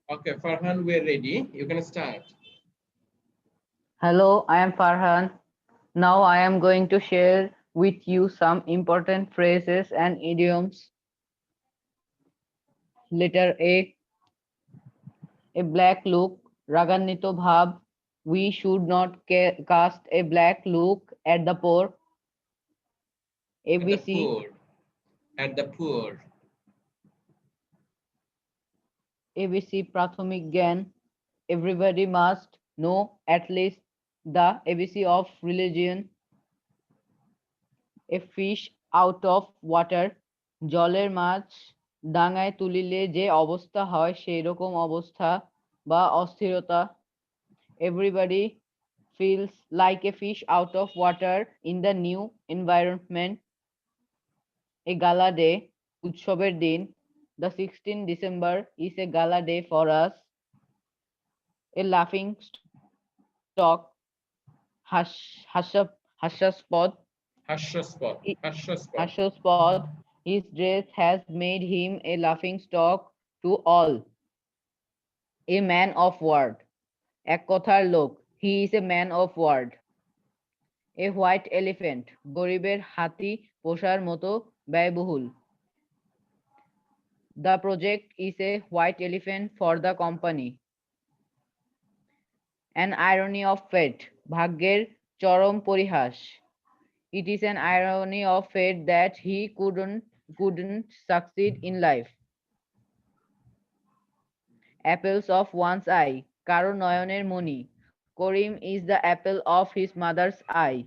Okay, Farhan, we're ready. You can start. Hello, I am Farhan. Now I am going to share with you some important phrases and idioms. Letter a black look, রাগান্বিত ভাব. We should not cast a black look at the poor. At the ABC, poor. At the poor. ABC প্রাথমিক জ্ঞান. Everybody must know at least the ABC of religion. A fish out of water, জলের মাছ ডাঙায় তুলিলে যে অবস্থা হয় সেই রকম অবস্থা বা অস্থিরতা. Everybody feels like a fish out of water in the new environment. A gala day, উৎসবের দিন. The 16th December is a gala day for us. A laughing stock, হাস্যাস্পদ. Hashaspot. Hashaspot. হাস্যাস্পদ. His dress has made him a laughing stock to all. A man of word. এক কথার লোক. He is a man of word. A white elephant. গরিবের হাতি পোষার মতো ব্যয়বহুল. The project is a white elephant for the company. An irony of fate. ভাগ্যের চরম পরিহাস. It is an irony of fate that he couldn't succeed in life. Apples of one's eye. কারো নয়নের মণি. Karim is the apple of his mother's eye.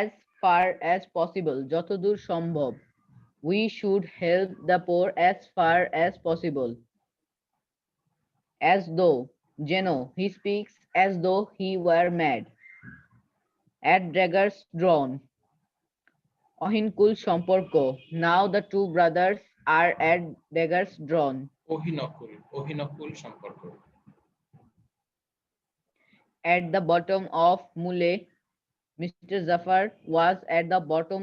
As far as possible. যতদূর সম্ভব. We should help the poor as far as possible. As though. যেন. He speaks as though he were mad. At daggers drawn. অহিনকুল সম্পর্ক. Now the two brothers are at daggers drawn. Ohinokul. Ohinokul সম্পর্ক. At the bottom of Mule, Mr. Zafar was at the bottom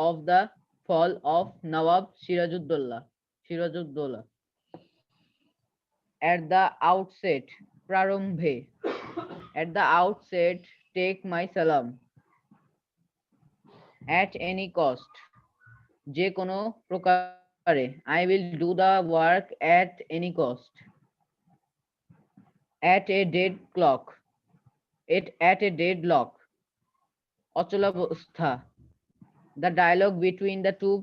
of the fall of Nawab Sirajuddola. At the outset, প্রারম্ভে. At the outset, take my salam. At any cost. যে কোনো প্রকারে. I will do the work at any cost. At a dead clock. At a deadlock. অচলাবস্থা. The dialogue between the two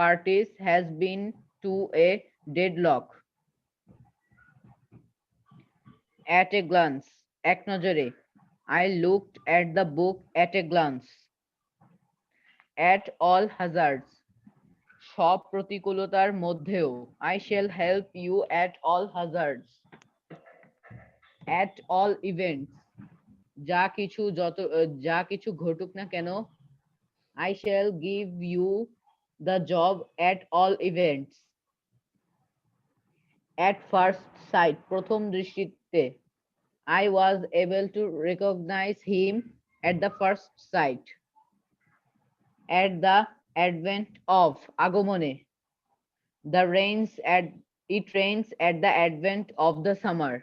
parties has been to a deadlock. At a glance. এক নজরে. I looked at the book at a glance. At all hazards. সব প্রতিকূলতার মধ্যেও. I shall help you at all hazards. At all events. যা কিছু ঘটুক না কেন. I shall give you the job at all events. At first sight. প্রথম দৃষ্টিতে. I was able to recognize him at the first sight. At the advent of. আগমনে. It rains at the advent of the summer.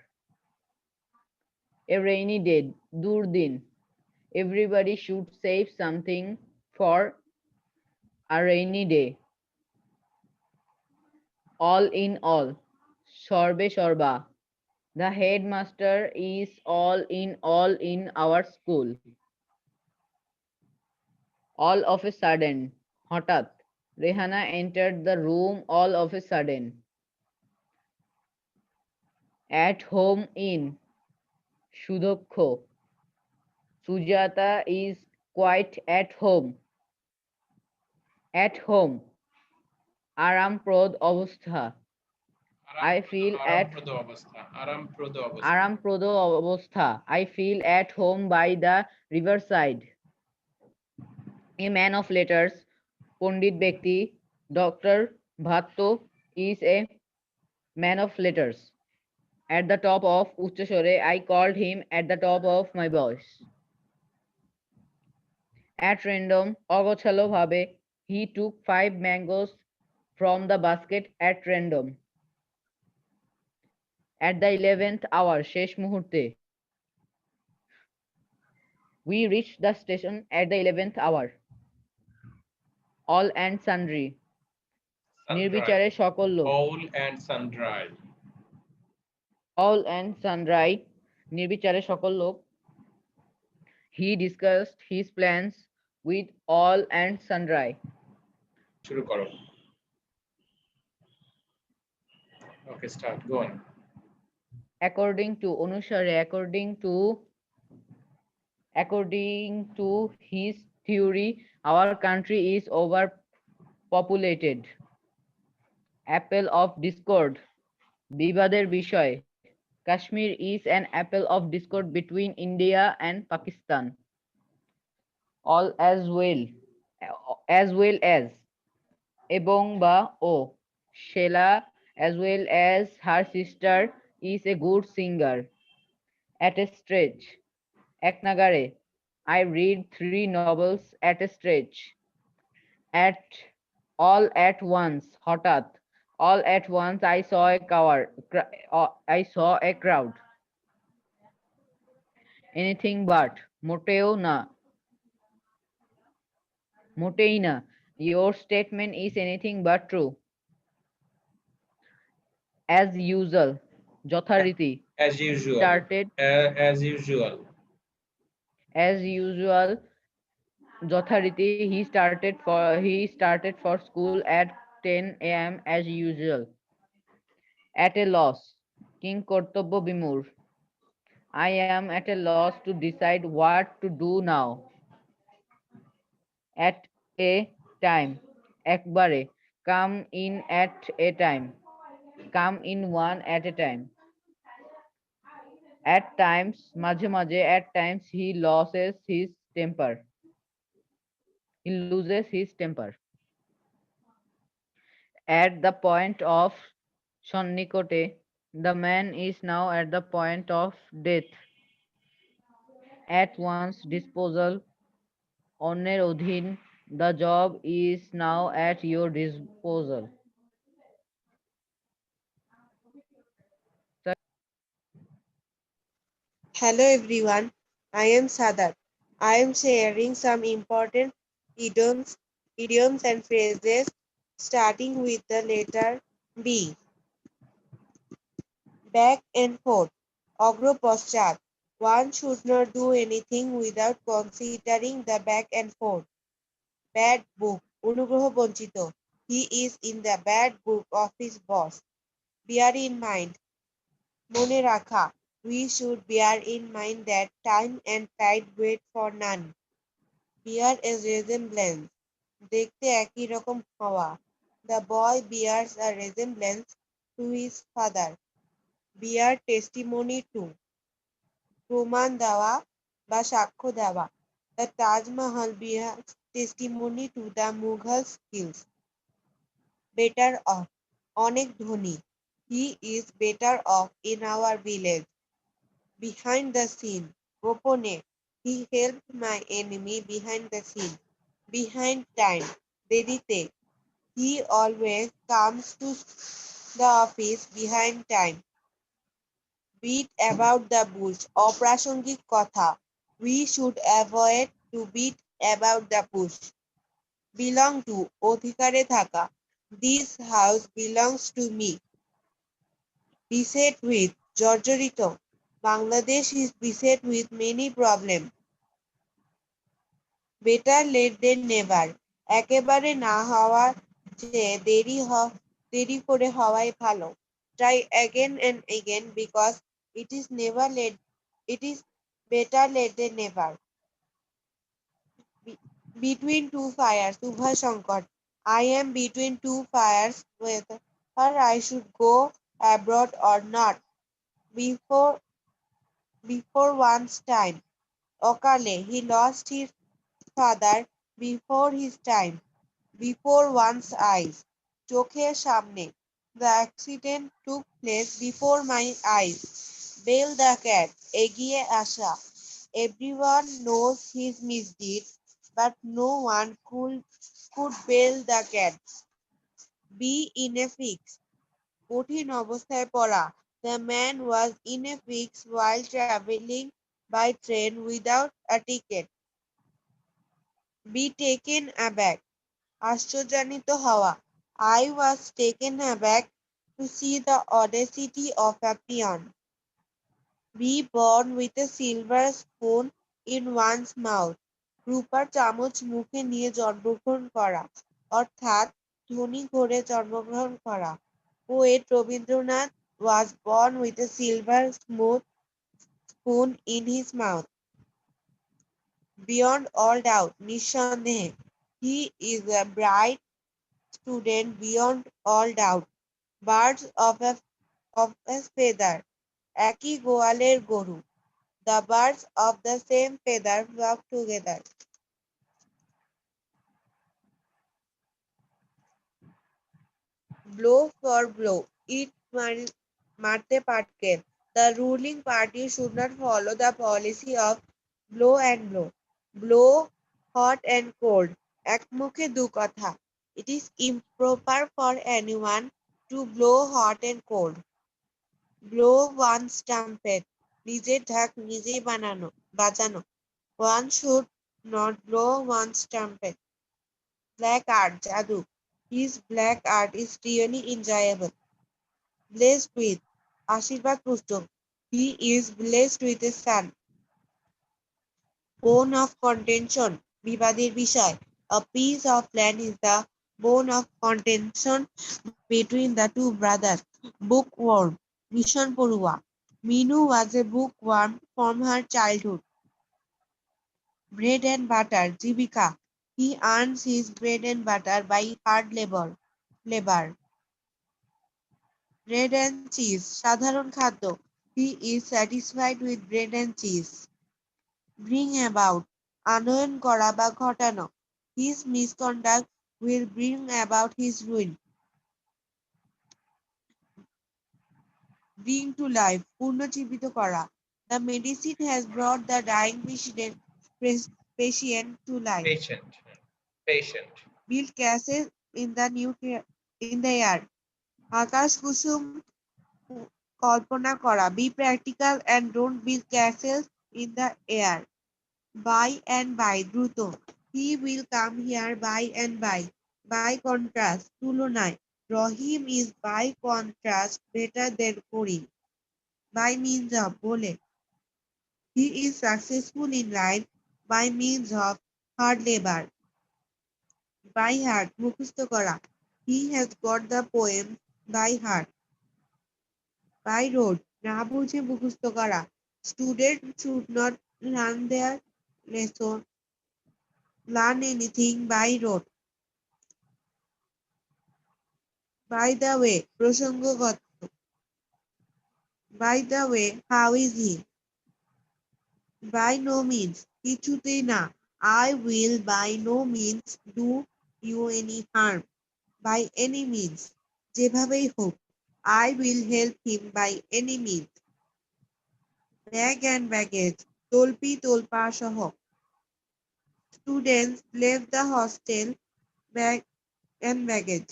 A rainy day. দুর্দিন. Everybody should save something for a rainy day. All in all. সর্বে সর্বা. The headmaster is all in our school. All of a sudden. হঠাৎ. Rehana entered the room all of a sudden. At home in. সুদক্ষ. Sujata is quite at home. At home. আরামপ্রদ অবস্থা. I feel at আরামপ্রদ অবস্থা. I feel at home by the riverside. A man of letters. পণ্ডিত ব্যক্তি. Dr. Bhatto is a man of letters. At the top of উচ্চস্বরে. I called him at the top of my voice. At random. অগোছালোভাবে. He took 5 mangoes from the basket at random. At the 11th hour, শেষ মুহূর্তে। We reached the station at the 11th hour. All and sundry. নির্বিচারে সকল লোক। All and sundry. All and sundry. নির্বিচারে সকল লোক। He discussed his plans with all and sundry. শুরু করো। Okay, start. Go on. According to অনুসারে according to his theory, our country is overpopulated. Apple of discord. বিবাদের বিষয়। Kashmir is an apple of discord between India and Pakistan. All as well as এবং বা ও Sheila as well as her sister is a good singer. At a stretch, এক নাগাড়ে, I read 3 novels at a stretch. At all at once, হঠাৎ, all at once I saw a crowd. Anything but, মোটেও না, মোটেই না. Your statement is anything but true. As usual, যথারীতি. As usual. Started As usual. as usual, যথারীতি. He started for school at 10 a.m. as usual. At a loss, king কর্তব্য বিমূঢ়. I am at a loss to decide what to do now. At a time, একবারে. Come in at a time. Come in one at a time. At times, মাঝে মাঝে. At times he loses his temper. He loses his temper. At the point of সন্নিকটে, the man is now at the point of death. At one's disposal, অন্যের অধীন, the job is now at your disposal. Hello everyone, I am Sadat. I am sharing some important idioms and phrases starting with the letter B. Back and forth, অগ্র পশ্চাৎ. One should not do anything without considering the back and forth. Bad book, অনুগ্রহ বঞ্চিত. He is in the bad book of his boss. Bear in mind, মনে রাখা. We should bear in mind that time and tide wait for none. Bear a resemblance, দেখতে একই রকম হওয়া. The boy bears a resemblance to his father. Bear testimony to, প্রমাণ দেওয়া বা সাক্ষ্য দেওয়া. The Taj Mahal bears testimony to the Mughal skills. Better off, অনেক ধনী. He is better off in our village. Behind the scene, গোপনে. He helped my enemy behind the scene. Behind time, দেরিতে. He always comes to the office behind time. Beat about the bush, অপ্রাসঙ্গিক কথা. We should avoid to beat about the bush. Belong to, অধিকারে থাকা. This house belongs to me. Beset with, জর্জরিত. Bangladesh is beset with many problems. Better late than never. একেবারে না হওয়ার চেয়ে দেরি করে হওয়াই ভালো. Try again and again because it is better late than never. Between two fires, উভয় সংকট. I am between two fires whether I should go abroad or not. Before one's time. অকালে, he lost his father before his time. Before one's eyes. চোখের সামনে. The accident took place before my eyes. Bail the cat, এগিয়ে আসা. Everyone knows his misdeed, but no one could bail the cat. Be in a fix, কঠিন অবস্থায় পড়া. The man was in a fix while traveling by train without a ticket. Be taken aback. আশ্চর্যান্বিত হওয়া. I was taken aback to see the audacity of a peon. Be born with a silver spoon in one's mouth. রূপার চামচ মুখে নিয়ে জন্মগ্রহণ করা, অর্থাৎ ধনী ঘরে জন্মগ্রহণ করা. Poet Rabindranath was born with a silver smooth spoon in his mouth. Beyond all doubt, নিঃসন্দেহে. He is a bright student beyond all doubt. Birds of a feather. একই গোয়ালের গরু. The birds of the same feather flock together. Blow for blow. It মারতে পাটকেল. The ruling party should not follow the policy of blow and blow. Blow hot and cold. এক মুখে দু কথা. It is improper for anyone to blow hot and cold. Blow one's trumpet. নিজের ঢাক নিজেই বাজানো. One should not blow one's trumpet. Black art, জাদু. His black art is really enjoyable. Blessed with, আশীর্বাদ পুষ্ট. He is blessed with a son. Bone of contention, বিবাদের বিষয়. A piece of land is the bone of contention between the two brothers. Bookworm, ভীষণ পড়ুয়া. Minu was a bookworm from her childhood. Bread and butter, জীবিকা. He earns his bread and butter by hard labor. Bread and cheese, সাধারণ খাদ্য. He is satisfied with bread and cheese. Bring about, আনয়ন করা বা ঘটানো. His misconduct will bring about his ruin. Bring to life, পুনর্জীবিত করা. The medicine has brought the dying patient to life. Patient. Build castles in the air. আকাশ কুসুম কল্পনা করা. Be practical and don't build castles in the air. By and by, দ্রুত. He will come here by and by. By contrast, তুলনায়. Rahim is by contrast better than Karim. By means of, বলে. He is successful in life by means of hard labor. By heart, মুখস্থ করা. He has got the poem by heart. By road, না বুঝে মুখস্থ করা. Students should not learn their lesson, learn anything by road. By the way, প্রসঙ্গগত. By the way, how is he? By no means, কিছুতেই না. I will by no means do you any harm. By any means, যেভাবেই হোক. I will help him by any means. Bag and baggage, তল্পি তোলপা সহ. Students left the hostel, bag and baggage.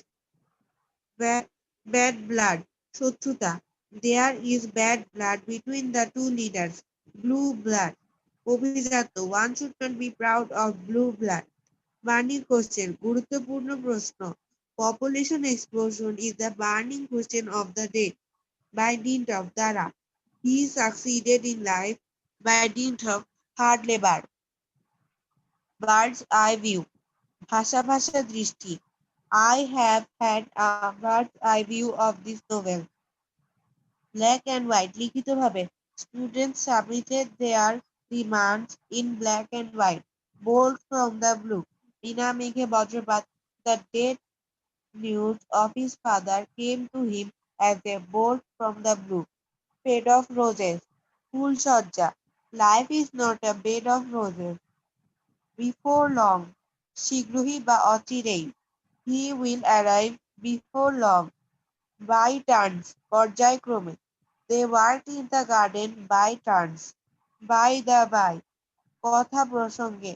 Bad blood, শত্রুতা. There is bad blood between the two leaders. Blue blood, অভিজাত. One should not be proud of blue blood. Burning question, গুরুত্বপূর্ণ প্রশ্ন. Population explosion is the burning question of the day. By dint of দ্বারা. He succeeded in life by dint of hard labor. Bird's eye view, ভাষা দৃষ্টি. I have had a bird's eye view of this novel. Black and white, লিখিতভাবে. Students submitted their demands in black and white. Bolt from the blue, বিনা মেঘে বজ্রপাত. The dead news of his father came to him as a bolt from the blue. Bed of roses, ফুলসজ্জা. Life is not a bed of roses. Before long, শীঘ্রই বা অচিরেই. He will arrive before long. By turns, পর্যায়ক্রমে. They worked in the garden by turns. By the by, কথা প্রসঙ্গে.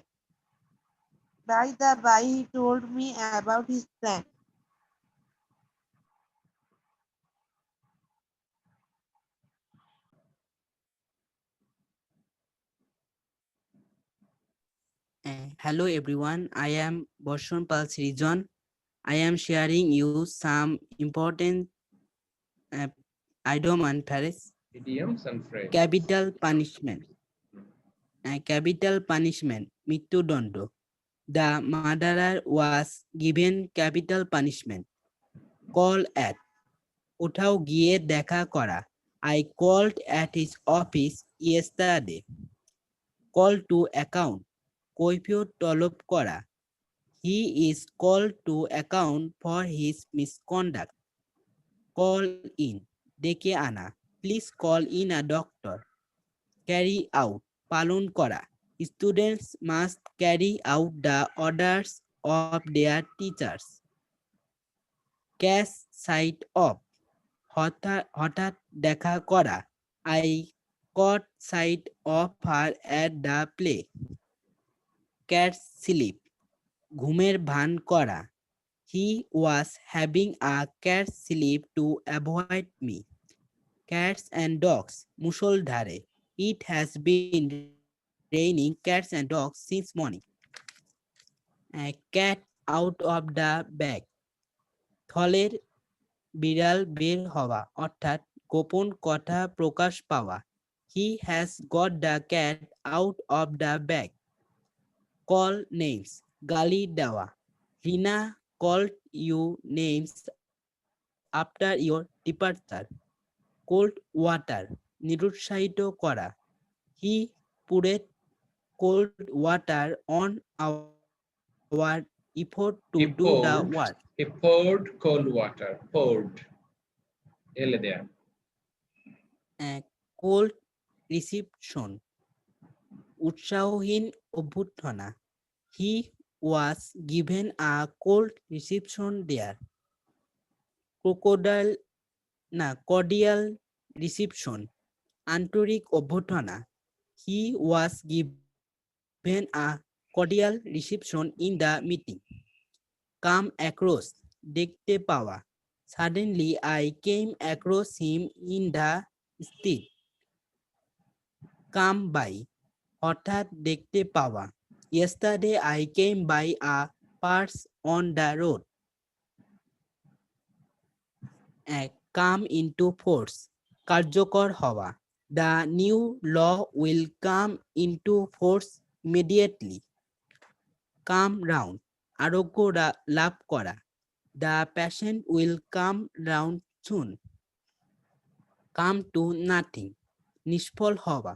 By the by, he told me about his plan. Hello everyone, I am Borshon Pal Srijan. I am sharing you some important uh, idiom and phrase. Idioms and phrases. Capital punishment. Capital punishment, Mittudondo. The murderer was given capital punishment. Call at. কোথাও গিয়ে দেখা করা. I called at his office yesterday. Call to account. কৈফিয়ত তলব করা. He is called to account for his misconduct. Call in. ডেকে আনা. Please call in a doctor. Carry out. পালন করা. Students must carry out the orders of their teachers. Catch sight of. হঠাৎ দেখা করা. I caught sight of her at the play. Cat sleep. ঘুমের ভান করা. He was having a cat sleep to avoid me. Cats and dogs. মুষলধারে. It has been raining cats and dogs since morning. A cat out of the bag. থলের বিড়াল বের হওয়া অর্থাৎ গোপন কথা প্রকাশ পাওয়া. He has got the cat out of the bag. Call names. গালি দেওয়া. Rina called you names after your departure. Cold water. নিরুৎসাহিত করা. He poured cold water on our effort to do the work. He poured cold water. Poured. এলে দেয়া। Cold reception. উৎসাহহীন অভ্যর্থনা. He was given a cold reception there. Cordial reception. আন্তরিক অভ্যর্থনা. He was given a cordial reception in the meeting. Come across. দেখতে পাওয়া. Suddenly I came across him in the street. Come by. হঠাৎ দেখতে পাওয়া. Yesterday I came by a purse on the road. Come into force. কার্যকর হওয়া. The new law will come into force immediately. Come round. আরোগ্য লাভ করা. The patient will come round soon. Come to nothing. নিষ্ফল হওয়া.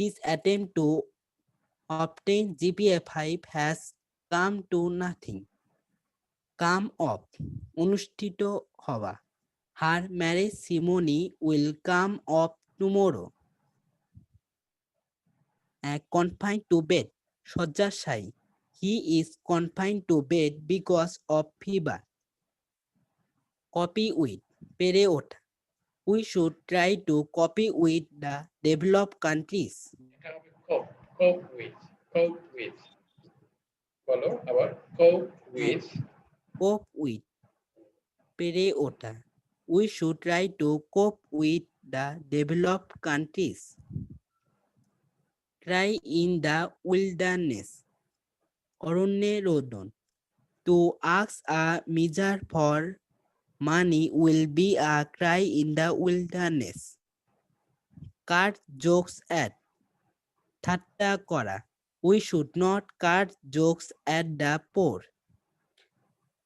His attempt to obtain GPA 5 has come to nothing. Come off. অনুষ্ঠিত হওয়া. Her marriage ceremony will come off tomorrow. Confined to bed. শয্যাশায়ী. He is confined to bed because of fever. Copy with. পেরে ওঠা. We should try to copy with the developed countries. Cope with. Cope with. বলো আবার cope with. Cope with. পেরে ওঠা. We should try to cope with the developed countries. Cry in the wilderness. অরণ্যে রোদন. To ask a measure for money will be a cry in the wilderness. Cut jokes at. ঠাট্টা করা. We should not cut jokes at the poor.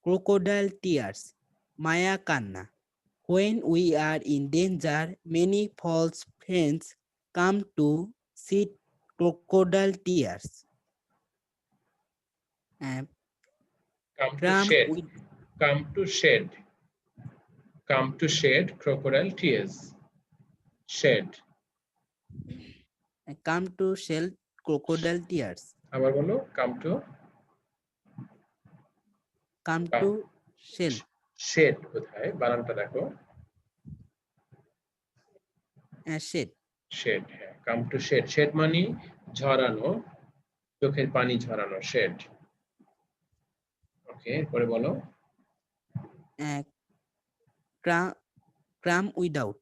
Crocodile tears. মায়া কান্না. When we are in danger, many false friends come to shed crocodile tears. Come to Drum shed. with Come to shed. Come to shed crocodile tears. Shed. come to shed crocodile tears. আবার বলো come to Come to shed. shed কোথায় বানানটা দেখো Shed. shed হ্যাঁ come to shed shed মানে ঝরানো চোখের পানি ঝরানো shed ওকে পরে বলো Cram without.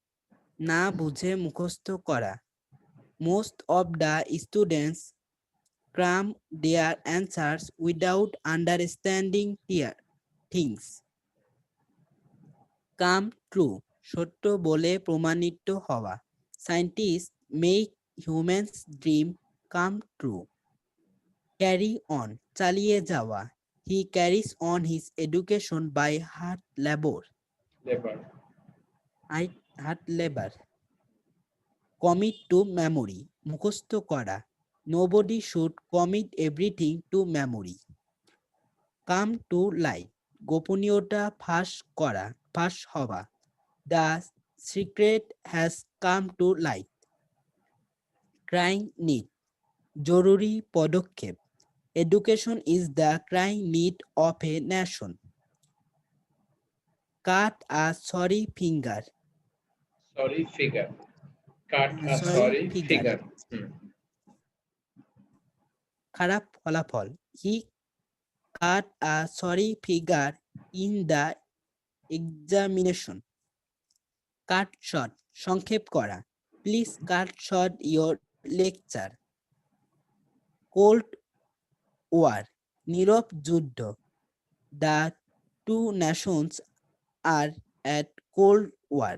না বুঝে মুখস্থ করা. Most of the students cram their answers without understanding their things. Come true, সত্য বলে প্রমাণিত হওয়া. Scientists make humans dream come true. Carry on, চালিয়ে যাওয়া. He carries on his education by hard labor. Hard labor. Commit to memory, মুখস্থ করা. Nobody should commit everything to memory. Come to light, গোপনীয়তা ফাঁস হওয়া. The secret has come to light. Crying need, জরুরি পদক্ষেপ. Education is the crying need of a nation. Cut a sorry finger. Sorry figure. Cut a Sorry sorry figure. figure. খারাপ ফলাফল. He cut a sorry figure in the examination. Cut short, সংক্ষেপ করা. Please cut short your lecture. Cold war, নীরব যুদ্ধ. The two nations are at cold war.